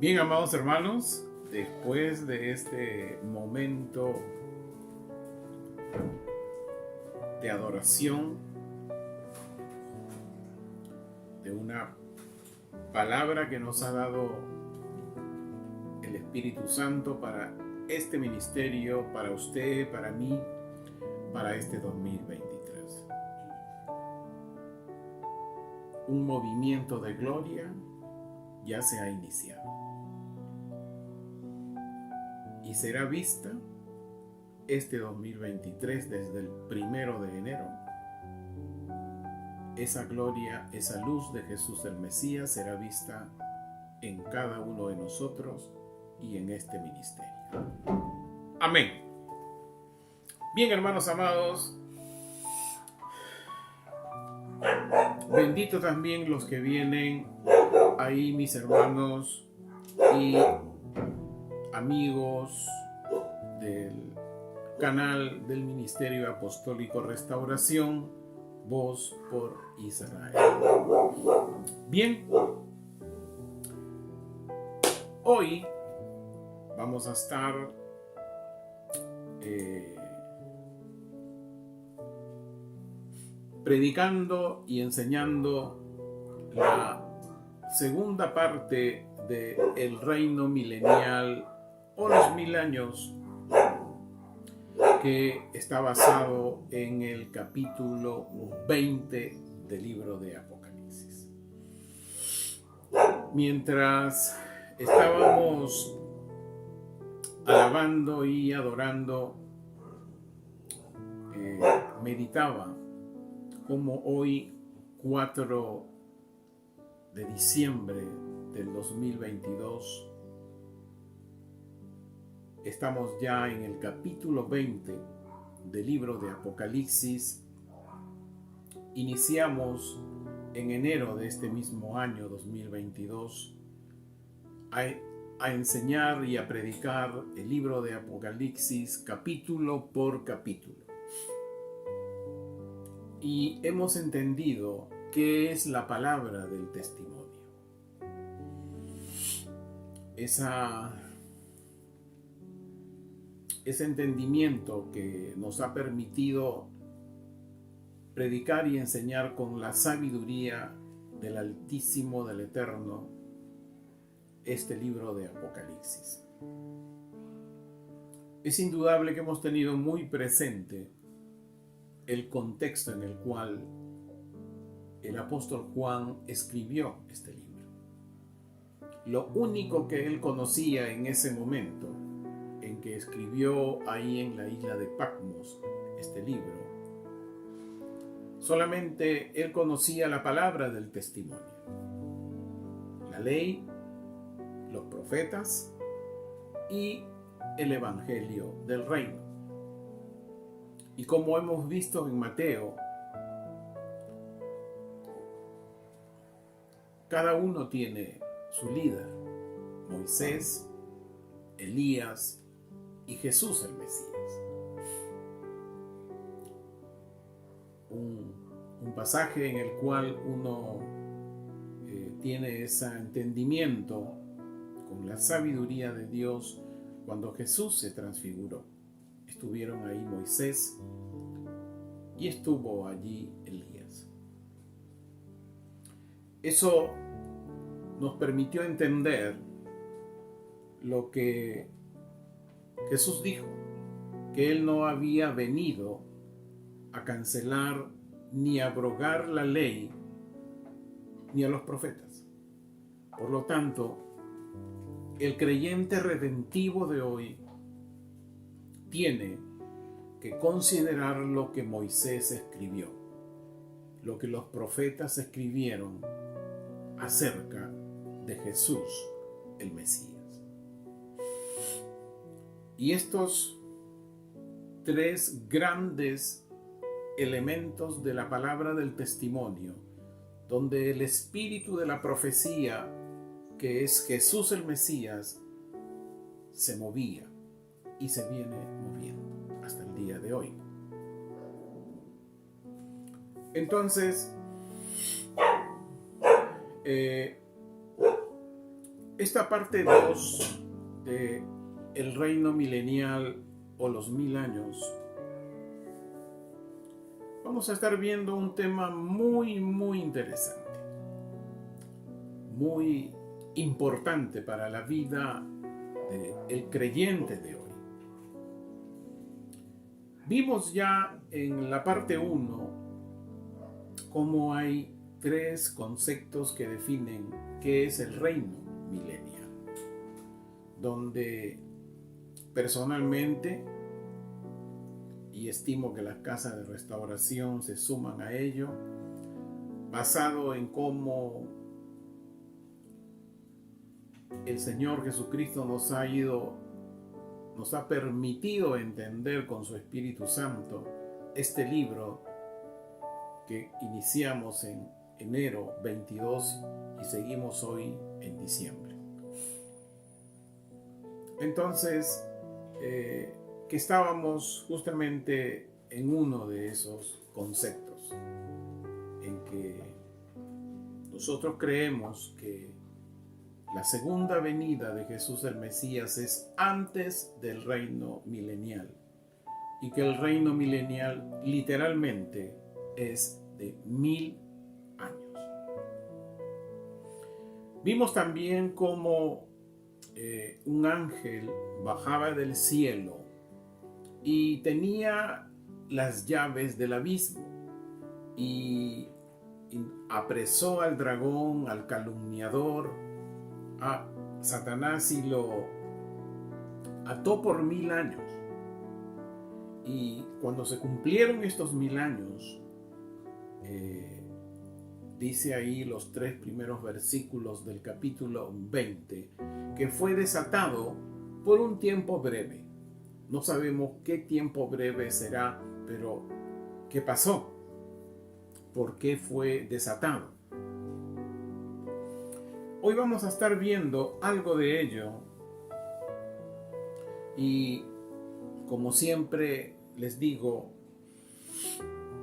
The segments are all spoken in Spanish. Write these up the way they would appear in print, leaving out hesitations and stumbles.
Bien, amados hermanos, después de este momento de adoración, de una palabra que nos ha dado el Espíritu Santo para este ministerio, para usted, para mí, para este 2023. Un movimiento de gloria ya se ha iniciado y será vista este 2023 desde el 1 de enero. Esa gloria, esa luz de Jesús el Mesías será vista en cada uno de nosotros y en este ministerio. Amén. Bien, hermanos amados, bendito también los que vienen ahí, mis hermanos y amigos del canal del Ministerio Apostólico Restauración, Voz por Israel. Bien, hoy vamos a estar predicando y enseñando la segunda parte del reino milenial o los 1000 años, que está basado en el capítulo 20 del libro de Apocalipsis. Mientras estábamos alabando y adorando, meditaba cómo hoy, 4 de diciembre del 2022, estamos ya en el capítulo 20 del libro de Apocalipsis. Iniciamos en enero de este mismo año 2022 a enseñar y a predicar el libro de Apocalipsis capítulo por capítulo. Y hemos entendido qué es la palabra del testimonio. Ese entendimiento que nos ha permitido predicar y enseñar con la sabiduría del Altísimo, del Eterno, este libro de Apocalipsis. Es indudable que hemos tenido muy presente el contexto en el cual el apóstol Juan escribió este libro. Lo único que él conocía en ese momento en que escribió ahí en la isla de Patmos este libro, solamente él conocía la palabra del testimonio, la ley, los profetas y el evangelio del reino. Y como hemos visto en Mateo, cada uno tiene su líder: Moisés, Elías y Jesús el Mesías. Un pasaje en el cual uno tiene ese entendimiento con la sabiduría de Dios. Cuando Jesús se transfiguró, estuvieron ahí Moisés y estuvo allí Elías. Eso nos permitió entender lo que Jesús dijo, que Él no había venido a cancelar ni a abrogar la ley ni a los profetas. Por lo tanto, el creyente redentivo de hoy tiene que considerar lo que Moisés escribió, lo que los profetas escribieron acerca de Jesús el Mesías. Y estos 3 grandes elementos de la palabra del testimonio, donde el espíritu de la profecía, que es Jesús el Mesías, se movía y se viene moviendo hasta el día de hoy. Entonces, Esta parte 2 de el reino milenial o los 1000 años, vamos a estar viendo un tema muy interesante, muy importante para la vida del creyente de hoy. Vimos ya en la parte 1 cómo hay 3 conceptos que definen qué es el reino milenial, donde personalmente, y estimo que las casas de restauración se suman a ello, basado en cómo el Señor Jesucristo nos ha permitido entender con su Espíritu Santo este libro que iniciamos en enero 22 y seguimos hoy en diciembre. Entonces, que estábamos justamente en uno de esos conceptos, en que nosotros creemos que la segunda venida de Jesús el Mesías es antes del reino milenial, y que el reino milenial literalmente es de 1000 años. Vimos también cómo un ángel bajaba del cielo y tenía las llaves del abismo y apresó al dragón, al calumniador, a Satanás, y lo ató por 1000 años. Y cuando se cumplieron estos 1000 años, dice ahí los 3 primeros versículos del capítulo 20, que fue desatado por un tiempo breve. No sabemos qué tiempo breve será, pero ¿qué pasó? ¿Por qué fue desatado? Hoy vamos a estar viendo algo de ello, y como siempre les digo,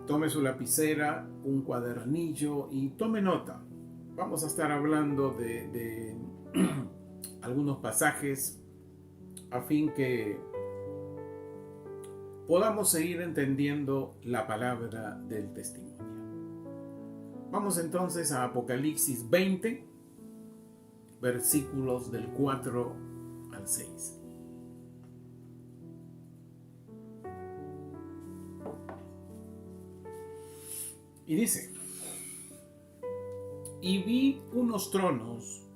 tome su lapicera, un cuadernillo y tome nota. Vamos a estar hablando de algunos pasajes a fin que podamos seguir entendiendo la palabra del testimonio. Vamos entonces a Apocalipsis 20, versículos del 4 al 6. Y dice: y vi unos tronos,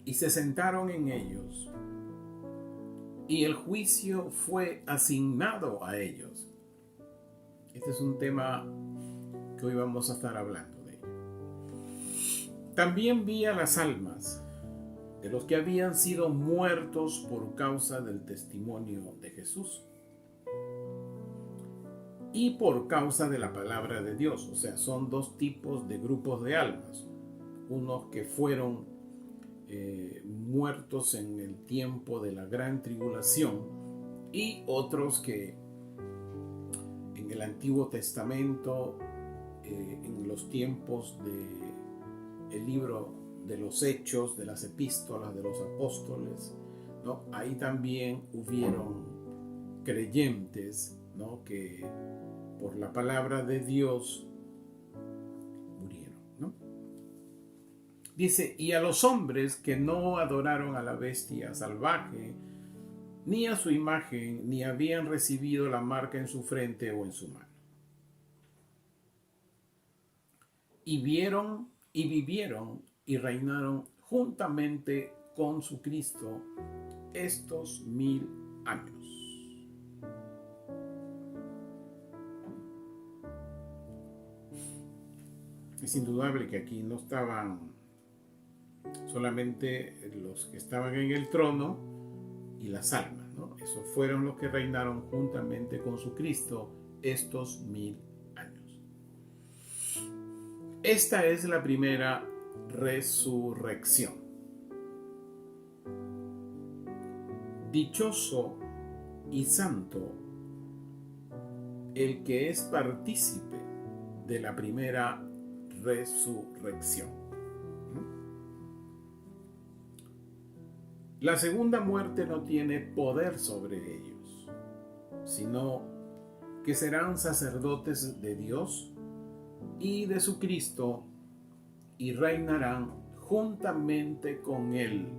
y se sentaron en ellos, y el juicio fue asignado a ellos. Este es un tema que hoy vamos a estar hablando de ello. También vi a las almas de los que habían sido muertos por causa del testimonio de Jesús y por causa de la palabra de Dios. O sea, son 2 tipos de grupos de almas. Unos que fueron muertos en el tiempo de la gran tribulación, y otros que en el Antiguo Testamento, en los tiempos del libro de los Hechos, de las epístolas de los apóstoles, ¿no? Ahí también hubieron creyentes, ¿no?, que por la palabra de Dios murieron, ¿no? Dice: y a los hombres que no adoraron a la bestia salvaje, ni a su imagen, ni habían recibido la marca en su frente o en su mano. Y vieron y vivieron y reinaron juntamente con su Cristo estos 1000 años. Es indudable que aquí no estaban solamente los que estaban en el trono y las almas, ¿no? Esos fueron los que reinaron juntamente con su Cristo estos 1000 años. Esta es la primera resurrección. Dichoso y santo el que es partícipe de la primera resurrección. La segunda muerte no tiene poder sobre ellos, sino que serán sacerdotes de Dios y de su Cristo y reinarán juntamente con Él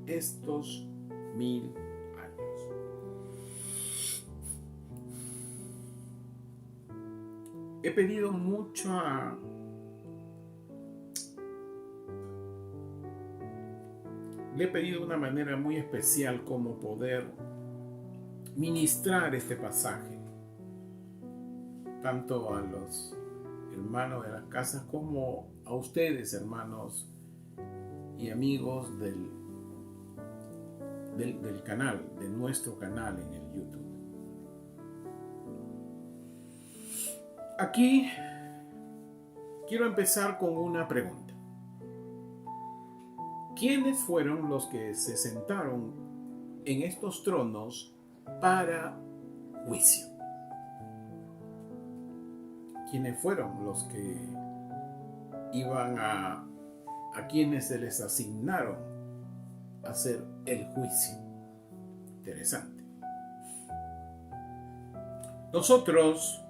estos 1000 años. He pedido le he pedido una manera muy especial cómo poder ministrar este pasaje, tanto a los hermanos de las casas como a ustedes, hermanos y amigos del canal, de nuestro canal en el YouTube. Aquí quiero empezar con una pregunta. ¿Quiénes fueron los que se sentaron en estos tronos para juicio? ¿Quiénes fueron los que iban a quienes se les asignaron hacer el juicio? Interesante. Nosotros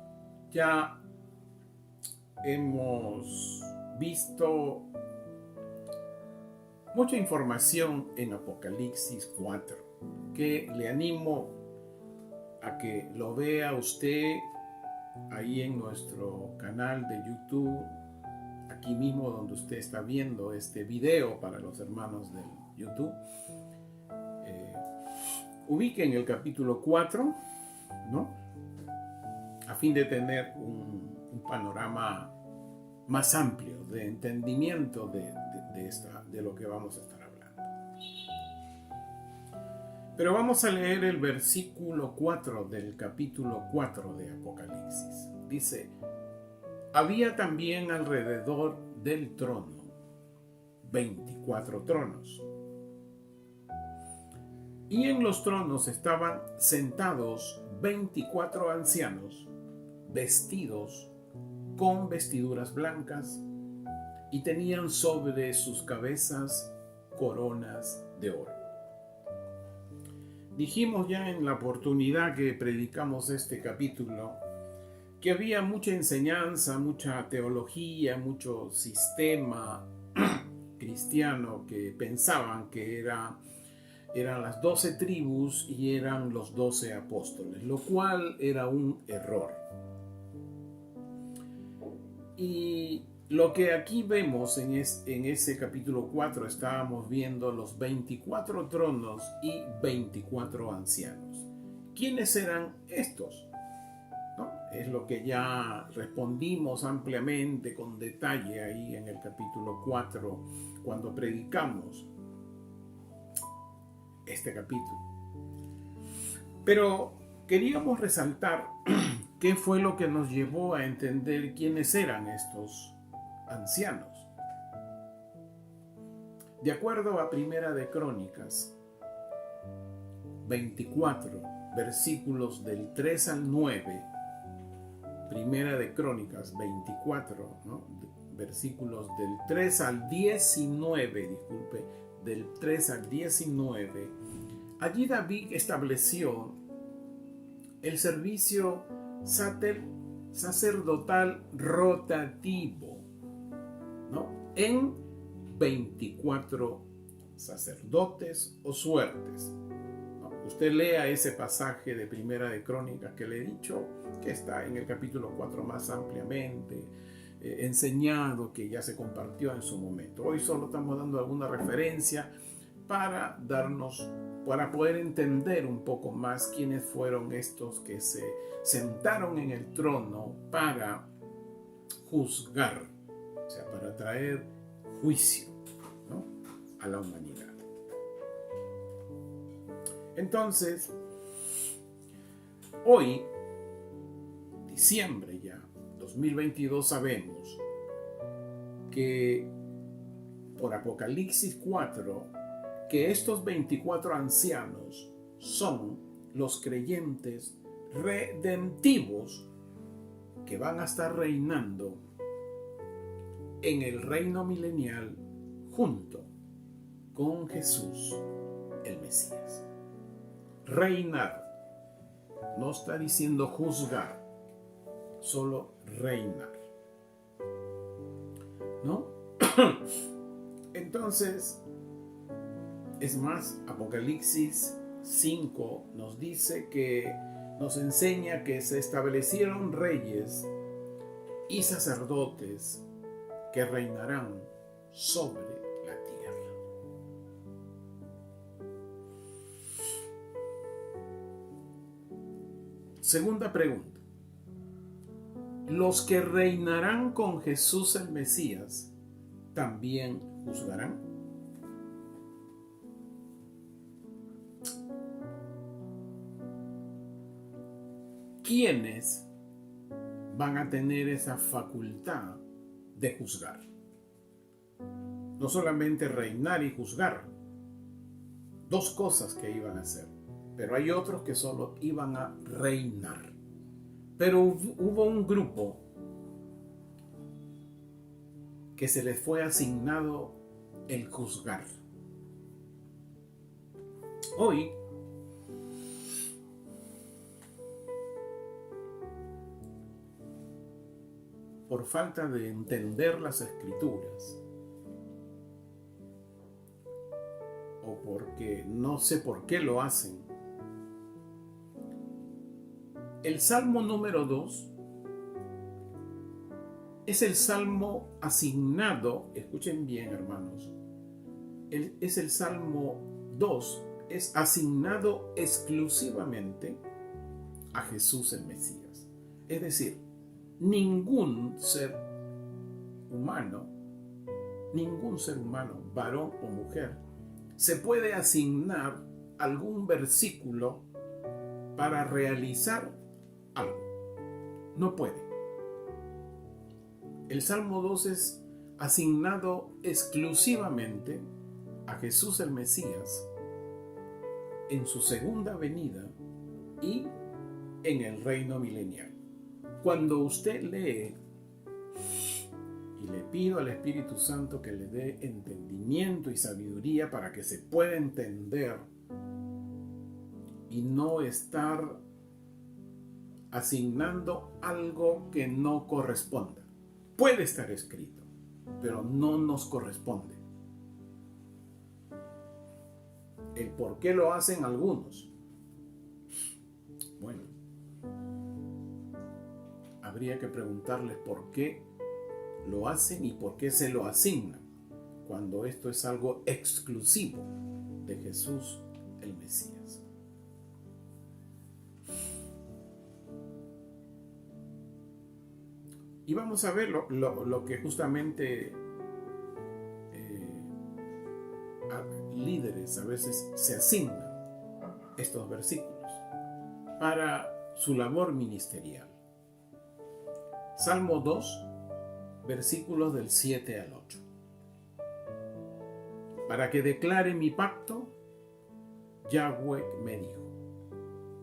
ya hemos visto mucha información en Apocalipsis 4, que le animo a que lo vea usted ahí en nuestro canal de YouTube, aquí mismo donde usted está viendo este video para los hermanos del YouTube. Ubiquen el capítulo 4, ¿no? A fin de tener un panorama más amplio de entendimiento de lo que vamos a estar hablando. Pero vamos a leer el versículo 4 del capítulo 4 de Apocalipsis. Dice: había también alrededor del trono 24 tronos, y en los tronos estaban sentados 24 ancianos vestidos con vestiduras blancas, y tenían sobre sus cabezas coronas de oro. Dijimos ya en la oportunidad que predicamos este capítulo que había mucha enseñanza, mucha teología, mucho sistema cristiano que pensaban que eran las 12 tribus y eran los 12 apóstoles, lo cual era un error. Y lo que aquí vemos en ese capítulo 4, estábamos viendo los 24 tronos y 24 ancianos. ¿Quiénes eran estos? ¿No? Es lo que ya respondimos ampliamente, con detalle, ahí en el capítulo 4, cuando predicamos este capítulo. Pero queríamos resaltar qué fue lo que nos llevó a entender quiénes eran estos ancianos. De acuerdo a Primera de Crónicas 24, versículos del 3 al 9, Primera de Crónicas 24, ¿no? Versículos del 3 al 19, del 3 al 19, allí David estableció el servicio sacerdotal rotativo, ¿no? En 24 sacerdotes o suertes. ¿No? Usted lea ese pasaje de Primera de Crónicas que le he dicho, que está en el capítulo 4 más ampliamente enseñado, que ya se compartió en su momento. Hoy solo estamos dando alguna referencia para poder entender un poco más quiénes fueron estos que se sentaron en el trono para juzgar, o sea, para traer juicio, ¿no?, a la humanidad. Entonces, hoy, diciembre ya, 2022, sabemos que por Apocalipsis 4, que estos 24 ancianos son los creyentes redentivos que van a estar reinando en el reino milenial junto con Jesús el Mesías. Reinar. No está diciendo juzgar, solo reinar. ¿No? Entonces, es más, Apocalipsis 5 nos dice que nos enseña que se establecieron reyes y sacerdotes que reinarán sobre la tierra. Segunda pregunta. ¿Los que reinarán con Jesús el Mesías también juzgarán? ¿Quiénes van a tener esa facultad de juzgar? No solamente reinar y juzgar, dos cosas que iban a hacer, pero hay otros que solo iban a reinar. Pero hubo un grupo que se les fue asignado el juzgar. Hoy, por falta de entender las Escrituras, o porque no sé por qué lo hacen, el Salmo número 2 es el salmo asignado, escuchen bien hermanos, es el Salmo 2, es asignado exclusivamente a Jesús el Mesías. Es decir, ningún ser humano, varón o mujer, se puede asignar algún versículo para realizar algo. No puede. El Salmo 2 es asignado exclusivamente a Jesús el Mesías en su segunda venida y en el reino milenial. Cuando usted lee, y le pido al Espíritu Santo que le dé entendimiento y sabiduría para que se pueda entender y no estar asignando algo que no corresponda. Puede estar escrito, pero no nos corresponde. El por qué lo hacen algunos. Bueno, habría que preguntarles por qué lo hacen y por qué se lo asignan, cuando esto es algo exclusivo de Jesús el Mesías. Y vamos a ver lo que justamente líderes a veces se asignan estos versículos para su labor ministerial. Salmo 2, versículos del 7 al 8. Para que declare mi pacto, Yahweh me dijo: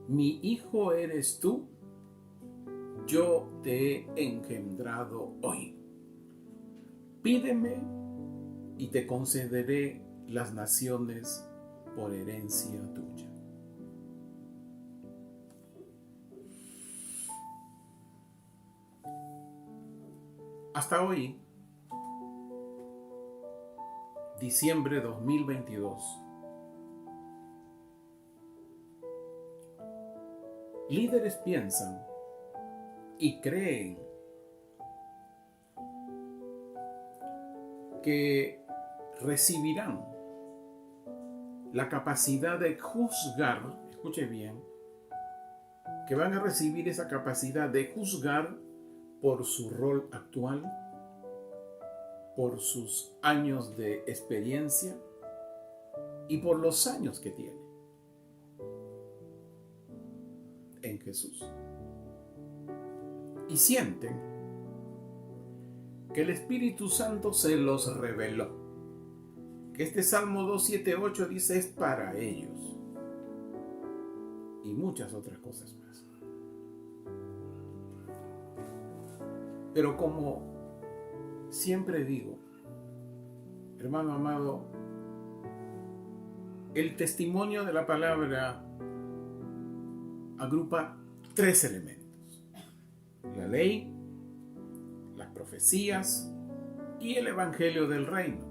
mi hijo eres tú, yo te he engendrado hoy. Pídeme y te concederé las naciones por herencia tuya. Hasta hoy, diciembre 2022, líderes piensan y creen que recibirán la capacidad de juzgar, escuche bien, que van a recibir esa capacidad de juzgar por su rol actual, por sus años de experiencia y por los años que tiene en Jesús. Y sienten que el Espíritu Santo se los reveló, que este Salmo 2, 7, 8 dice es para ellos, y muchas otras cosas más. Pero como siempre digo, hermano amado, el testimonio de la palabra agrupa 3 elementos: la ley, las profecías y el evangelio del reino.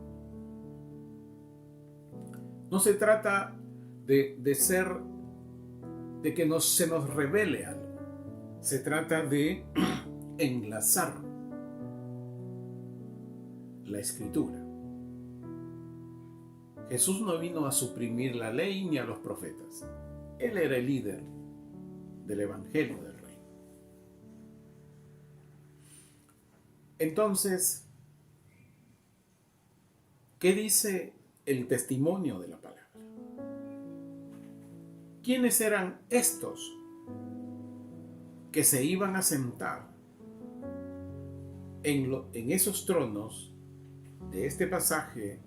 No se trata de que se nos revele algo. Se trata de enlazar la escritura. Jesús no vino a suprimir la ley ni a los profetas. Él era el líder del evangelio del reino. Entonces, ¿qué dice el testimonio de la palabra? ¿Quiénes eran estos que se iban a sentar en esos tronos de este pasaje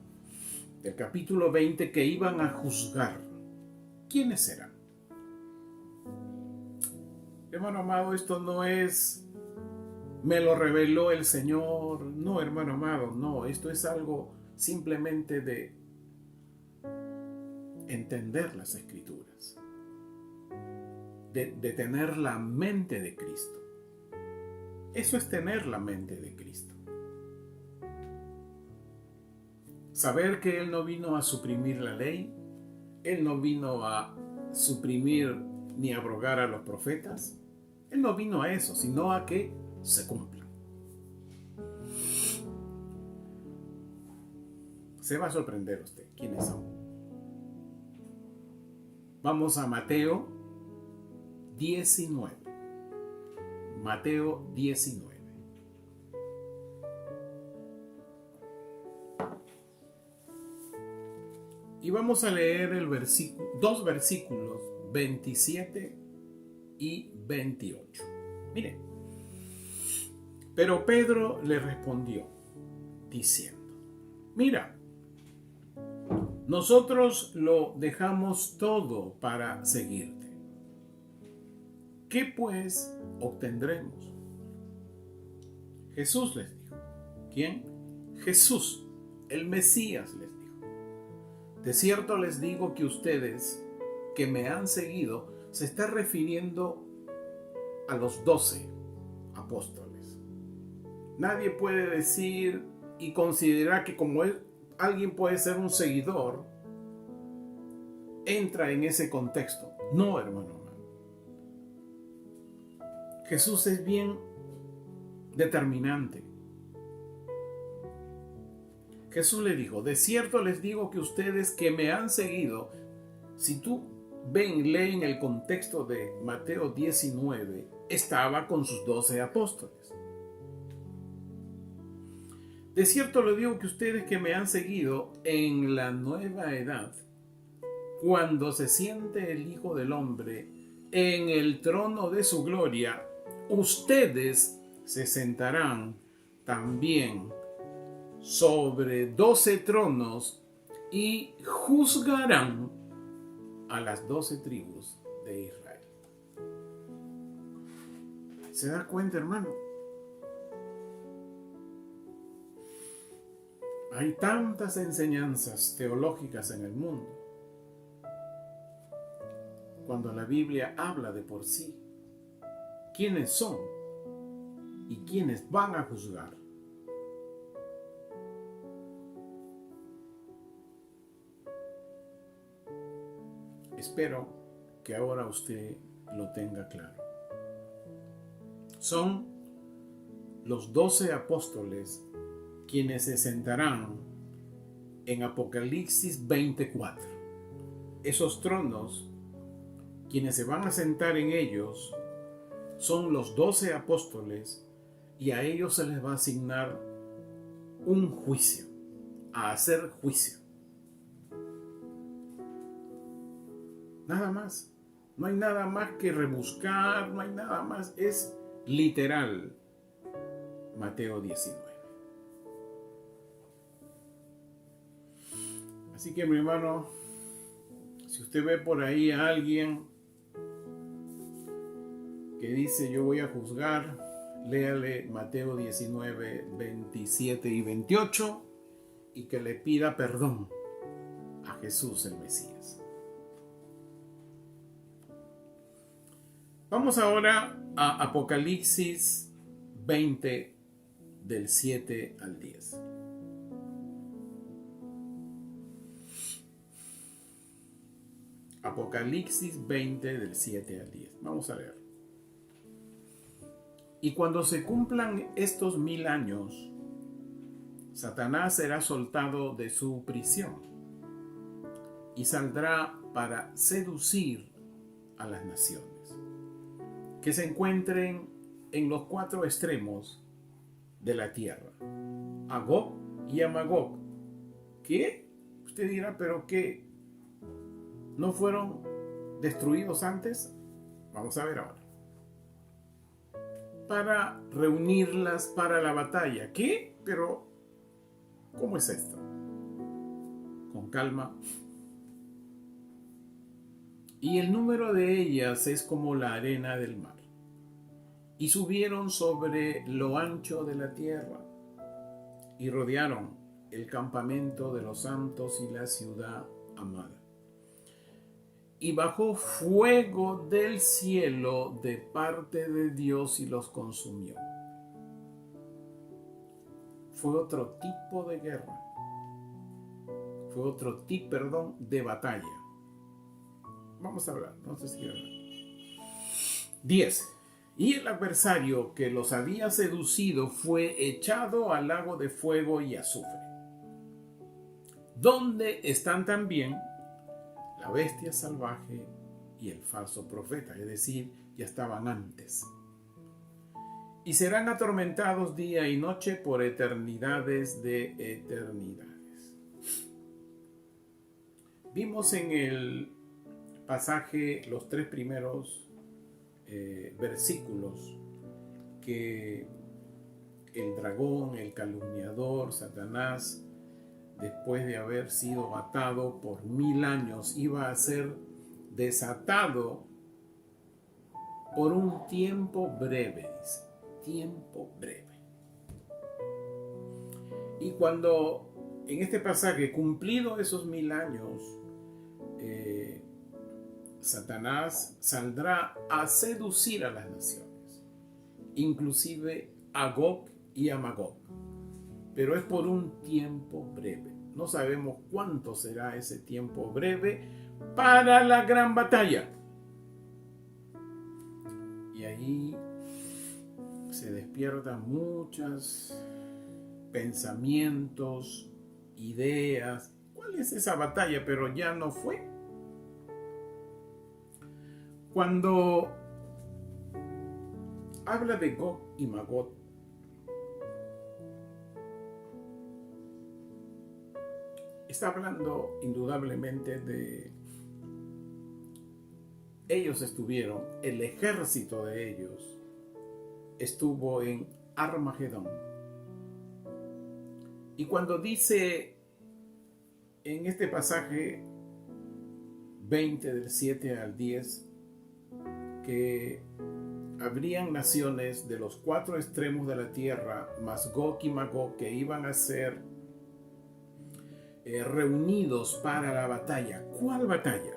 del capítulo 20 que iban a juzgar? ¿Quiénes eran? Hermano amado, esto no es me lo reveló el Señor. No, hermano amado, no. Esto es algo simplemente de entender las Escrituras, de tener la mente de Cristo. Eso es tener la mente de Cristo. Saber que Él no vino a suprimir la ley, Él no vino a suprimir ni abrogar a los profetas. Él no vino a eso, sino a que se cumplan. Se va a sorprender usted quiénes son. Vamos a Mateo 19. Mateo 19. Y vamos a leer dos versículos, 27 y 28. Miren. Pero Pedro le respondió, diciendo: mira, nosotros lo dejamos todo para seguirte. ¿Qué pues obtendremos? Jesús les dijo. ¿Quién? Jesús, el Mesías, les dijo: de cierto les digo que ustedes que me han seguido, se está refiriendo a los 12 apóstoles. Nadie puede decir y considerar que como alguien puede ser un seguidor, entra en ese contexto. No, hermano. Jesús es bien determinante. Jesús le dijo: de cierto les digo que ustedes que me han seguido, si tú leen el contexto de Mateo 19, estaba con sus 12 apóstoles. De cierto les digo que ustedes que me han seguido en la nueva edad, cuando se siente el Hijo del Hombre en el trono de su gloria, ustedes se sentarán también sobre 12 tronos y juzgarán a las 12 tribus de Israel. ¿Se da cuenta, hermano? Hay tantas enseñanzas teológicas en el mundo, cuando la Biblia habla de por sí quiénes son y quiénes van a juzgar. Espero que ahora usted lo tenga claro. Son los 12 apóstoles quienes se sentarán en Apocalipsis 24. Esos tronos, quienes se van a sentar en ellos, son los 12 apóstoles, y a ellos se les va a asignar un juicio, a hacer juicio. Nada más. No hay nada más que rebuscar, no hay nada más. Es literal. Mateo 19. Así que, mi hermano, si usted ve por ahí a alguien que dice yo voy a juzgar, léale Mateo 19, 27 y 28 y que le pida perdón a Jesús el Mesías. Vamos ahora a Apocalipsis 20, del 7 al 10. Apocalipsis 20, del 7 al 10. Vamos a leer. Y cuando se cumplan estos 1000 años, Satanás será soltado de su prisión y saldrá para seducir a las naciones que se encuentren en los 4 extremos de la tierra, a Gog y a Magog. ¿Qué? Usted dirá, ¿pero qué? ¿No fueron destruidos antes? Vamos a ver ahora. Para reunirlas para la batalla. ¿Qué? Pero, ¿cómo es esto? Con calma. Y el número de ellas es como la arena del mar. Y subieron sobre lo ancho de la tierra y rodearon el campamento de los santos y la ciudad amada. Y bajó fuego del cielo de parte de Dios y los consumió. Fue otro tipo de guerra. Fue otro tipo, de batalla. Vamos a hablar, no sé si hablar. 10. Y el adversario que los había seducido fue echado al lago de fuego y azufre, donde están también la bestia salvaje y el falso profeta, es decir, ya estaban antes. Y serán atormentados día y noche por eternidades de eternidades. Vimos en el pasaje, los 3 primeros versículos, que el dragón, el calumniador, Satanás, después de haber sido atado por 1000 años, iba a ser desatado por un tiempo breve, dice, tiempo breve. Y cuando en este pasaje, cumplido esos 1000 años, Satanás saldrá a seducir a las naciones, inclusive a Gog y a Magog, pero es por un tiempo breve. No sabemos cuánto será ese tiempo breve para la gran batalla. Y ahí se despiertan muchos pensamientos, ideas. ¿Cuál es esa batalla? Pero ya no fue. Cuando habla de Gog y Magog, está hablando indudablemente de ellos estuvieron, el ejército de ellos estuvo en Armagedón. Y cuando dice en este pasaje 20 del 7 al 10 que habrían naciones de los 4 extremos de la tierra, más Gog y Magog, que iban a ser reunidos para la batalla. ¿Cuál batalla?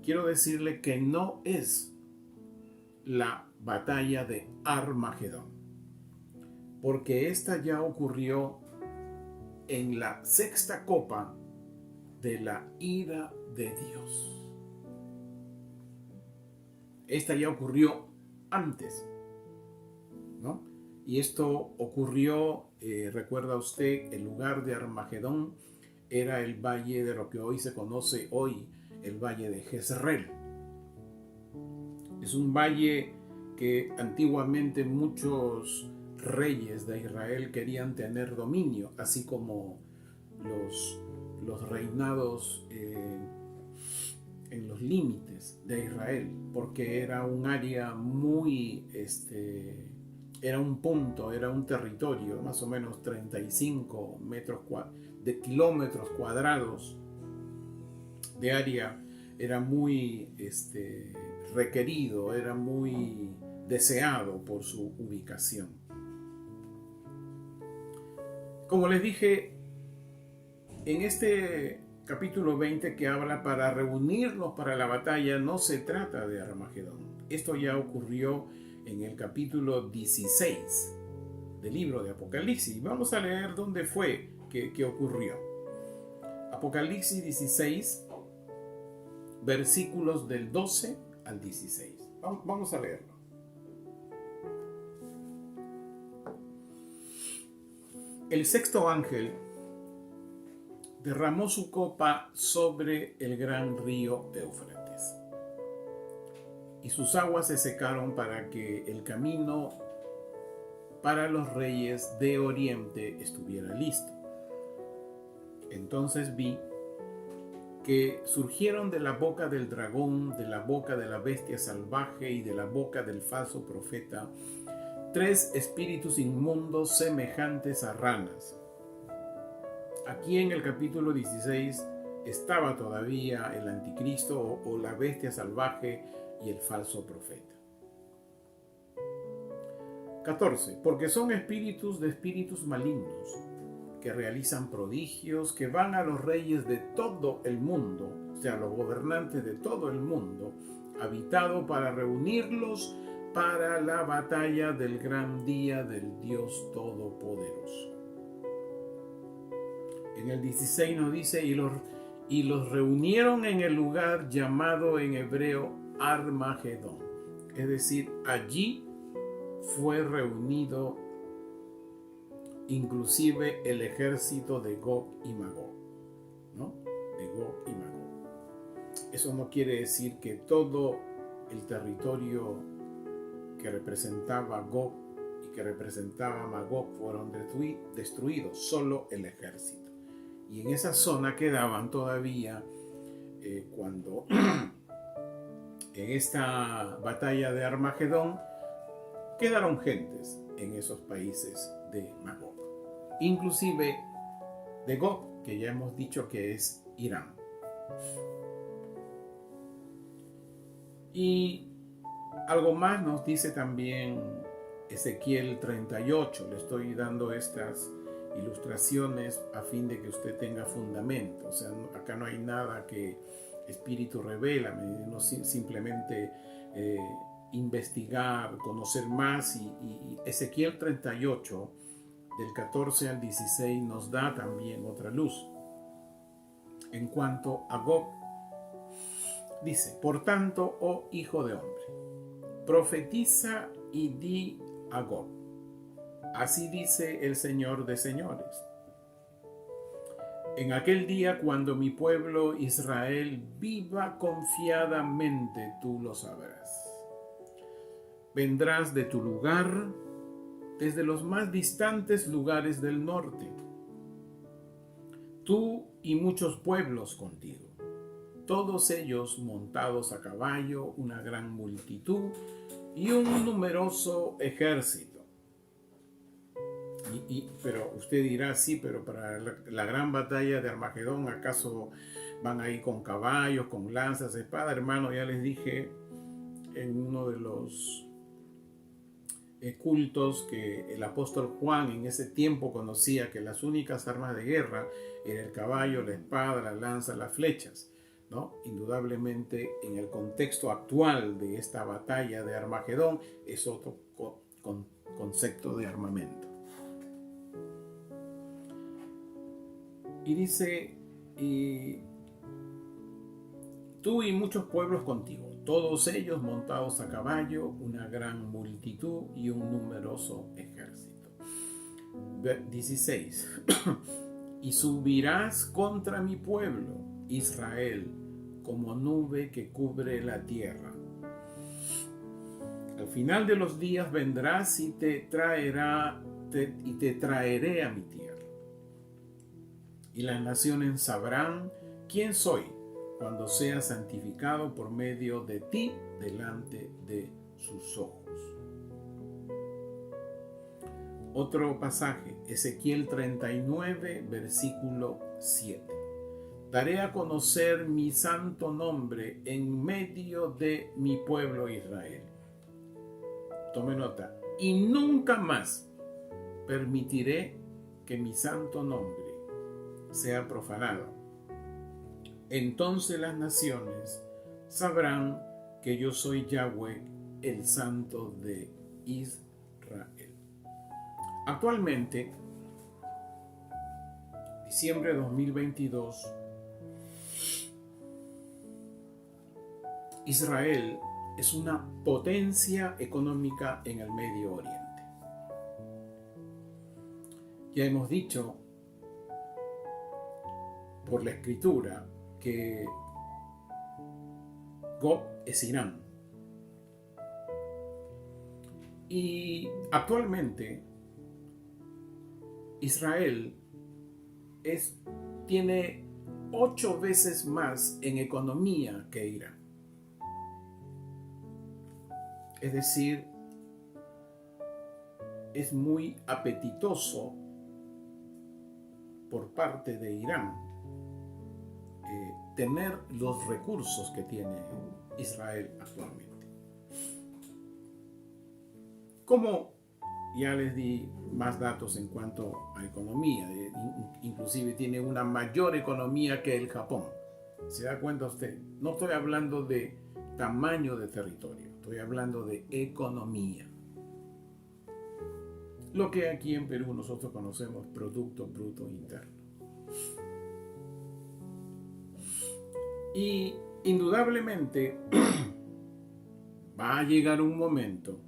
Quiero decirle que no es la batalla de Armagedón, porque esta ya ocurrió en la 6ª copa de la ira de Dios. Esta ya ocurrió antes, ¿no? Y esto ocurrió, recuerda usted, el lugar de Armagedón era el valle de lo que hoy se conoce el valle de Jezreel. Es un valle que antiguamente muchos reyes de Israel querían tener dominio, así como los reinados en los límites de Israel, porque era un área muy, era un punto, era un territorio, más o menos 35 kilómetros cuadrados de área, era muy requerido, era muy deseado por su ubicación. Como les dije, en este capítulo 20 que habla para reunirnos para la batalla, no se trata de Armagedón. Esto ya ocurrió en el capítulo 16 del libro de Apocalipsis. Vamos a leer dónde fue que ocurrió. Apocalipsis 16, versículos del 12 al 16. Vamos a leerlo. El sexto ángel derramó su copa sobre el gran río Éufrates, y sus aguas se secaron para que el camino para los reyes de Oriente estuviera listo. Entonces vi que surgieron de la boca del dragón, de la boca de la bestia salvaje y de la boca del falso profeta, 3 espíritus inmundos semejantes a ranas. Aquí en el capítulo 16 estaba todavía el anticristo o la bestia salvaje y el falso profeta. 14. Porque son espíritus de espíritus malignos, que realizan prodigios, que van a los reyes de todo el mundo, o sea, los gobernantes de todo el mundo, habitado para reunirlos para la batalla del gran día del Dios Todopoderoso. En el 16 nos dice, y los reunieron en el lugar llamado en hebreo Armagedón. Es decir, allí fue reunido inclusive el ejército de Gog y Magog, ¿no? De Gog y Magog. Eso no quiere decir que todo el territorio que representaba Gog y que representaba Magog fueron destruidos, solo el ejército. Y en esa zona quedaban todavía, cuando en esta batalla de Armagedón, quedaron gentes en esos países de Magog, inclusive de Gog, que ya hemos dicho que es Irán. Y algo más nos dice también Ezequiel 38. Le estoy dando estas ilustraciones a fin de que usted tenga fundamento. O sea, acá no hay nada que Espíritu revela, no simplemente investigar, conocer más. Y Ezequiel 38, del 14 al 16, nos da también otra luz. En cuanto a Gog, dice: por tanto, oh hijo de hombre, profetiza y di a Gog: así dice el Señor de señores. En aquel día, cuando mi pueblo Israel viva confiadamente, tú lo sabrás. Vendrás de tu lugar, desde los más distantes lugares del norte, tú y muchos pueblos contigo, todos ellos montados a caballo, una gran multitud y un numeroso ejército. Pero usted dirá, sí, pero para la gran batalla de Armagedón, ¿acaso van ahí con caballos, con lanzas, espada? Hermano, ya les dije en uno de los cultos que el apóstol Juan en ese tiempo conocía que las únicas armas de guerra eran el caballo, la espada, la lanza, las flechas, ¿no? Indudablemente, en el contexto actual de esta batalla de Armagedón, es otro concepto de armamento. Y dice: y tú y muchos pueblos contigo, todos ellos montados a caballo, una gran multitud y un numeroso ejército. 16. Y subirás contra mi pueblo, Israel, como nube que cubre la tierra. Al final de los días vendrás y te traeré a mi tierra. Y las naciones sabrán quién soy cuando sea santificado por medio de ti delante de sus ojos. Otro pasaje, Ezequiel 39, versículo 7. Daré a conocer mi santo nombre en medio de mi pueblo Israel. Tome nota. Y nunca más permitiré que mi santo nombre sea profanado, entonces las naciones sabrán que yo soy Yahweh, el Santo de Israel. Actualmente, diciembre de 2022, Israel es una potencia económica en el Medio Oriente. Ya hemos dicho por la Escritura que Gog es Irán. Y actualmente Israel tiene 8 veces más en economía que Irán. Es decir, es muy apetitoso por parte de Irán tener los recursos que tiene Israel actualmente. Como ya les di más datos en cuanto a economía, inclusive tiene una mayor economía que el Japón. ¿Se da cuenta usted? No estoy hablando de tamaño de territorio, estoy hablando de economía. Lo que aquí en Perú nosotros conocemos Producto Bruto Interno. Y indudablemente va a llegar un momento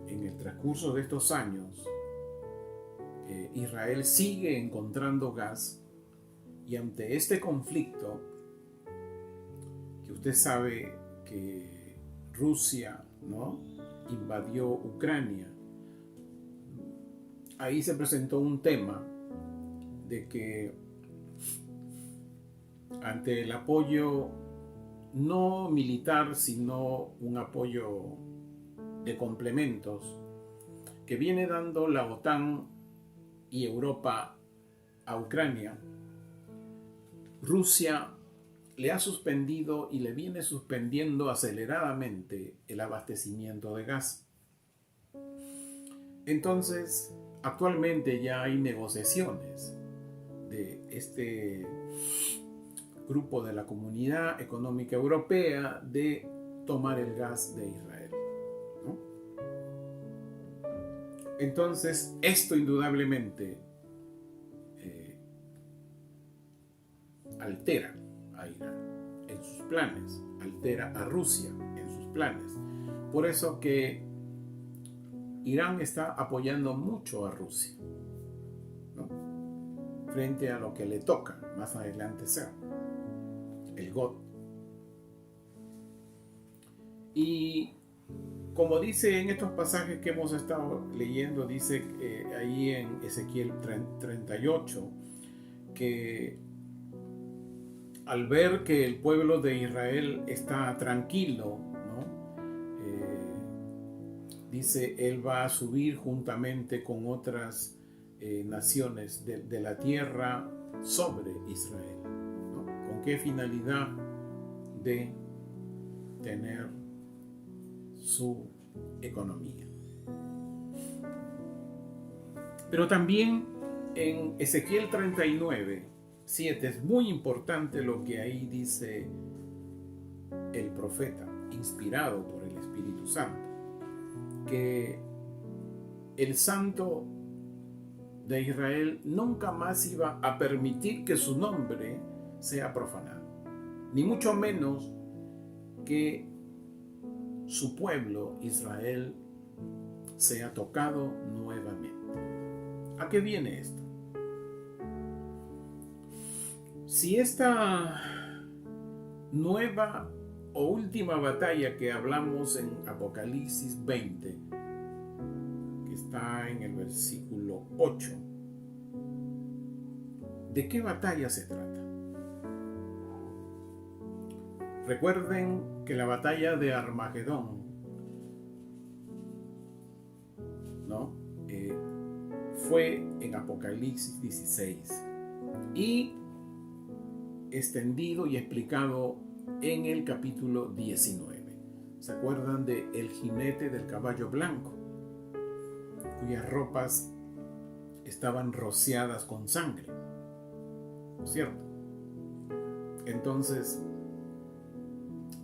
en el transcurso de estos años, Israel sigue encontrando gas, y ante este conflicto, que usted sabe que Rusia, ¿no?, invadió Ucrania, ahí se presentó un tema de que ante el apoyo no militar, sino un apoyo de complementos que viene dando la OTAN y Europa a Ucrania, Rusia le ha suspendido y le viene suspendiendo aceleradamente el abastecimiento de gas. Entonces, actualmente ya hay negociaciones de este grupo de la Comunidad Económica Europea de tomar el gas de Israel, ¿no? Entonces, esto indudablemente altera a Irán en sus planes, altera a Rusia en sus planes. Por eso que Irán está apoyando mucho a Rusia, ¿no?, frente a lo que le toca más adelante ser el God. Y como dice en estos pasajes que hemos estado leyendo, dice ahí en Ezequiel 38, que al ver que el pueblo de Israel está tranquilo, ¿no?, dice, él va a subir juntamente con otras naciones de la tierra sobre Israel, ¿no? ¿Con qué finalidad? De tener su economía. Pero también en Ezequiel 39:7 es muy importante lo que ahí dice el profeta, inspirado por el Espíritu Santo, que el Santo de Israel nunca más iba a permitir que su nombre sea profanado, ni mucho menos que su pueblo Israel sea tocado nuevamente. ¿A qué viene esto? Si esta nueva o última batalla que hablamos en Apocalipsis 20, que está en el versículo 8, ¿de qué batalla se trata? Recuerden que la batalla de Armagedón, ¿no?, fue en Apocalipsis 16 y extendido y explicado en el capítulo 19. ¿Se acuerdan de el jinete del caballo blanco, cuyas ropas estaban rociadas con sangre, ¿no es cierto? Entonces,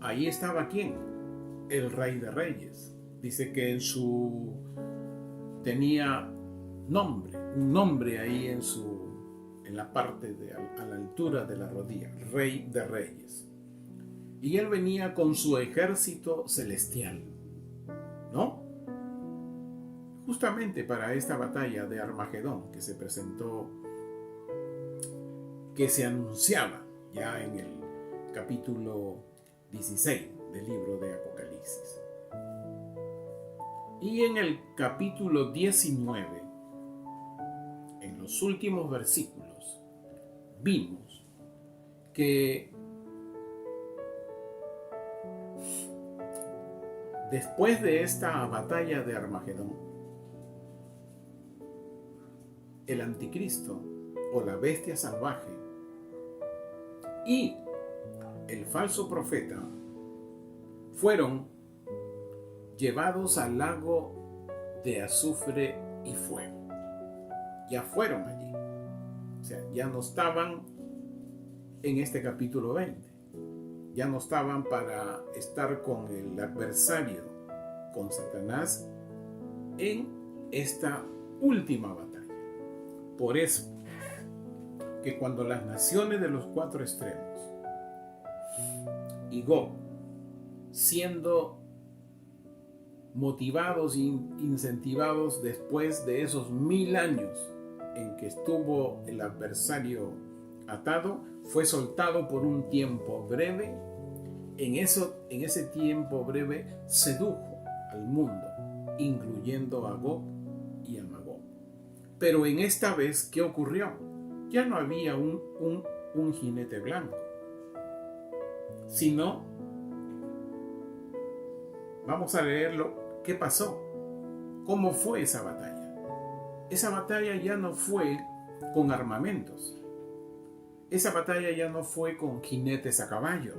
ahí estaba ¿quién? El Rey de Reyes. Dice que tenía nombre, un nombre ahí en la parte a la altura de la rodilla, Rey de Reyes. Y él venía con su ejército celestial, ¿no? Justamente para esta batalla de Armagedón que se presentó, que se anunciaba ya en el capítulo 16 del libro de Apocalipsis. Y en el capítulo 19, en los últimos versículos, vimos que después de esta batalla de Armagedón, el anticristo o la bestia salvaje y el falso profeta fueron llevados al lago de azufre y fuego. Ya fueron allí. O sea, ya no estaban en este capítulo 20. Ya no estaban para estar con el adversario, con Satanás, en esta última batalla. Por eso, que cuando las naciones de los cuatro extremos y Gog, siendo motivados e incentivados después de esos 1000 años en que estuvo el adversario atado, fue soltado por un tiempo breve. En ese tiempo breve sedujo al mundo, incluyendo a Gog y a Magog. Pero en esta vez, ¿qué ocurrió? Ya no había un jinete blanco, sino, vamos a leerlo, ¿qué pasó? ¿Cómo fue esa batalla? Esa batalla ya no fue con armamentos. Esa batalla ya no fue con jinetes a caballo.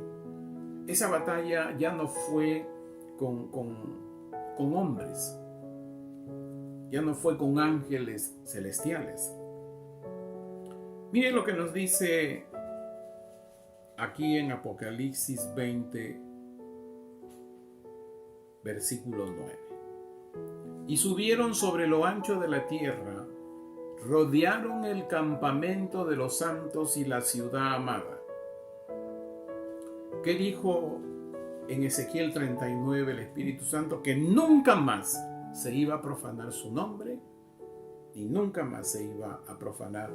Esa batalla ya no fue con hombres. Ya no fue con ángeles celestiales. Miren lo que nos dice aquí en Apocalipsis 20, versículo 9. Y subieron sobre lo ancho de la tierra, rodearon el campamento de los santos y la ciudad amada. ¿Qué dijo en Ezequiel 39 el Espíritu Santo? Que nunca más se iba a profanar su nombre y nunca más se iba a profanar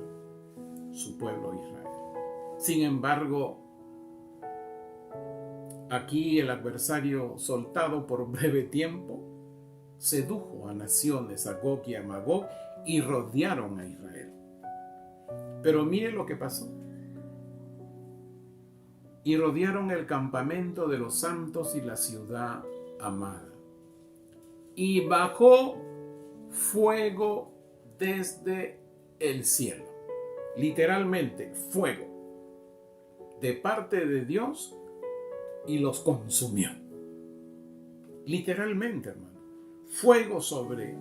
su pueblo Israel. Sin embargo, aquí el adversario, soltado por breve tiempo, sedujo a naciones, a Gog y a Magog, y rodearon a Israel. Pero mire lo que pasó. Y rodearon el campamento de los santos y la ciudad amada. Y bajó fuego desde el cielo. Literalmente, fuego de parte de Dios, y los consumió. Literalmente, hermano. Fuego sobre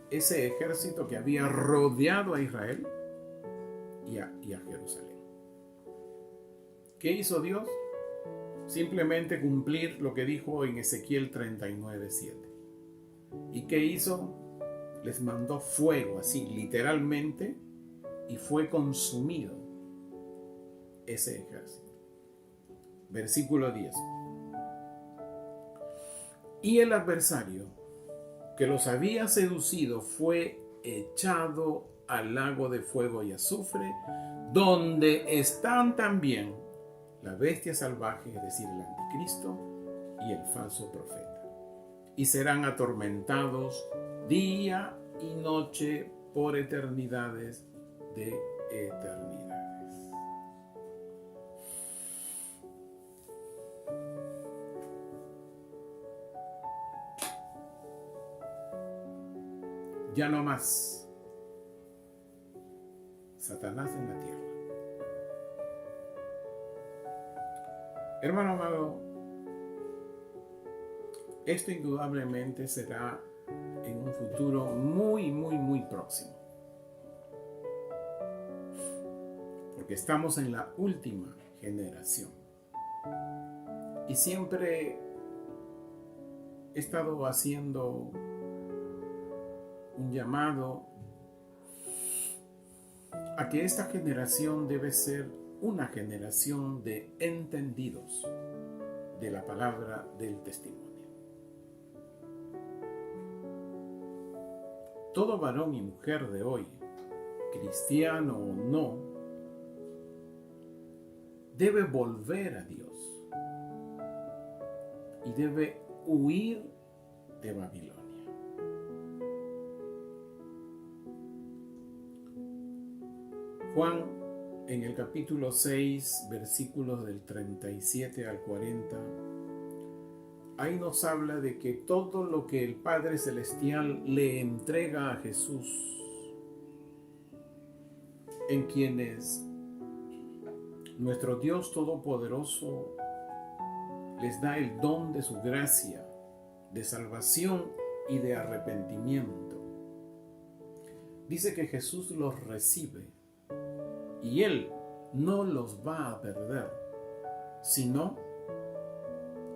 ese ejército que había rodeado a Israel y a Jerusalén. ¿Qué hizo Dios? Simplemente cumplir lo que dijo en Ezequiel 39:7. ¿Y qué hizo? Les mandó fuego, así literalmente, y fue consumido ese ejército. Versículo 10. Y el adversario que los había seducido fue echado al lago de fuego y azufre, donde están también la bestia salvaje, es decir, el anticristo, y el falso profeta. Y serán atormentados día y noche por eternidades de eternidades. Ya no más Satanás en la tierra. Hermano amado, esto indudablemente será en un futuro muy, muy, muy próximo. porque estamos en la última generación. Y siempre he estado haciendo un llamado a que esta generación debe ser una generación de entendidos de la palabra del testimonio. Todo varón y mujer de hoy, cristiano o no, debe volver a Dios y debe huir de Babilonia. Juan, en el capítulo 6, versículos del 37 al 40, ahí nos habla de que todo lo que el Padre Celestial le entrega a Jesús, en quienes nuestro Dios Todopoderoso les da el don de su gracia, de salvación y de arrepentimiento. Dice que Jesús los recibe y Él no los va a perder, sino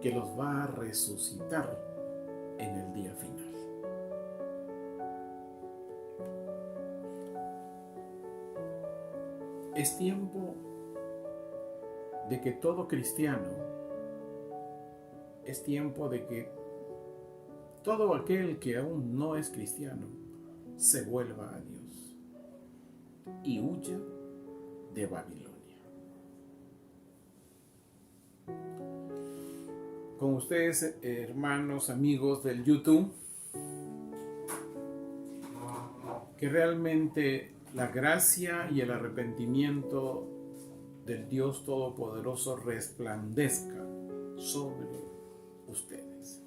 que los va a resucitar en el día final. Es tiempo de que todo cristiano, es tiempo de que todo aquel que aún no es cristiano se vuelva a Dios y huya de Babilonia. Con ustedes, hermanos, amigos del YouTube, que realmente la gracia y el arrepentimiento del Dios Todopoderoso resplandezca sobre ustedes.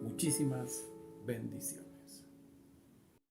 Muchísimas bendiciones.